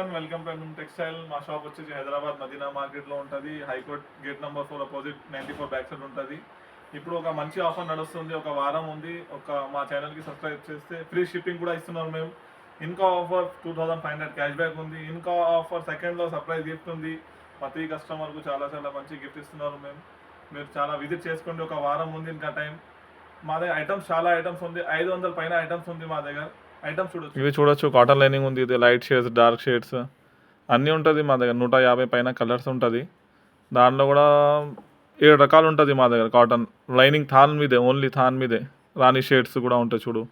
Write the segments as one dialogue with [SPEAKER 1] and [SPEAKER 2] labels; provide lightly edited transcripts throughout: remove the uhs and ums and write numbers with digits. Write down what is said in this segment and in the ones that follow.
[SPEAKER 1] Everyone, welcome to MM textile. మా shop వచ్చేసి హైదరాబాద్ మదీనా మార్కెట్లో ఉంటుంది. High court gate number 4 opposite 94 back side ఉంటుంది. ఇప్పుడు ఒక మంచి ఆఫర్ నడుస్తుంది, ఒక వారం ఉంది. మా ఛానల్కి సబ్స్క్రైబ్ చేస్తే ఫ్రీ షిప్పింగ్ కూడా ఇస్తున్నారు మేము. ఇంకా ఆఫర్ 2500 క్యాష్ బ్యాక్ ఉంది. ఇంకా ఆఫర్ సెకండ్లో సర్ప్రైజ్ గిఫ్ట్ ఉంది. ప్రతి కస్టమర్కు చాలా మంచి గిఫ్ట్ ఇస్తున్నారు మేము. మీరు చాలా విజిట్ చేసుకోండి. ఒక వారం ఉంది ఇంకా టైం. మా దగ్గర ఐటమ్స్ చాలా ఐటమ్స్ ఉంది. 500 పైన ఐటమ్స్ ఉంది మా దగ్గర. ఐటమ్స్ చూడొచ్చు.
[SPEAKER 2] ఇవి చూడొచ్చు, కాటన్ లైనింగ్ ఉంది, ఇది లైట్ షేడ్స్, డార్క్ షేడ్స్ అన్నీ ఉంటుంది మా దగ్గర. 150 పైన కలర్స్ ఉంటుంది. దాంట్లో కూడా 7 రకాలు ఉంటుంది మా దగ్గర. కాటన్ లైనింగ్ థాన్ మీదే, ఓన్లీ థాన్ మీదే. రాణి షేడ్స్ కూడా ఉంటాయి చూడు,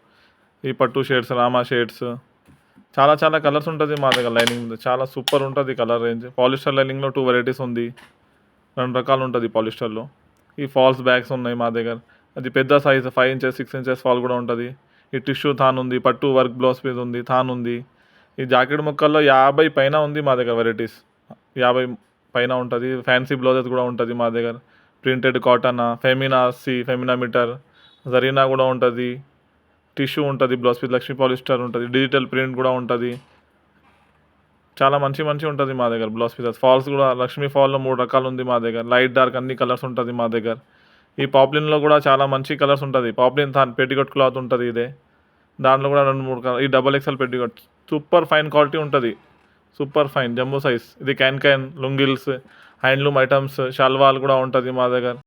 [SPEAKER 2] ఈ పట్టు షేడ్స్, రామా షేడ్స్, చాలా కలర్స్ ఉంటుంది మా దగ్గర. లైనింగ్ మీద చాలా సూపర్ ఉంటుంది కలర్ రేంజ్. పాలిస్టర్ లైనింగ్లో 2 వెరైటీస్ ఉంది, 2 రకాలు ఉంటుంది పాలిస్టర్లో. ఈ ఫాల్స్ బ్యాగ్స్ ఉన్నాయి మా దగ్గర. అది పెద్ద సైజ్ 5 ఇంచెస్ 6 ఇంచెస్ ఫాల్ కూడా ఉంటుంది. ఈ టిష్యూ థాన్ ఉంది, పట్టు వర్క్ బ్లౌజ్ మీద ఉంది, థాన్ ఉంది. ఈ జాకెట్ ముక్కల్లో 50 పైన ఉంది మా దగ్గర వెరైటీస్. 50 పైన ఉంటుంది. ఫ్యాన్సీ బ్లౌజెస్ కూడా ఉంటుంది మా దగ్గర. ప్రింటెడ్ కాటన్, ఫెమినా సి, ఫెమినా మీటర్, జరీనా కూడా ఉంటుంది. టిష్యూ ఉంటుంది, బ్లౌజ్ పీస్ లక్ష్మీ పాలిస్టర్ ఉంటుంది, డిజిటల్ ప్రింట్ కూడా ఉంటుంది. చాలా మంచి ఉంటుంది మా దగ్గర. బ్లౌజ్ పీసెస్ ఫాల్స్ కూడా లక్ష్మీ ఫాల్లో 3 రకాలు ఉంది మా దగ్గర. లైట్ డార్క్ అన్ని కలర్స్ ఉంటుంది మా దగ్గర. ఈ పాప్లిన్లో కూడా చాలా మంచి కలర్స్ ఉంటుంది. పాప్లిన్ థాన్ పెట్టికోట్ క్లాత్ ఉంటుంది ఇదే. దాంట్లో కూడా 2-3 కలర్. ఈ XXL petticoat super fine quality ఉంటుంది. Super fine jumbo size. ఇది క్యాన్ లుంగిల్స్, హ్యాండ్లూమ్ ఐటమ్స్, షల్వాల్ కూడా ఉంటుంది మా దగ్గర.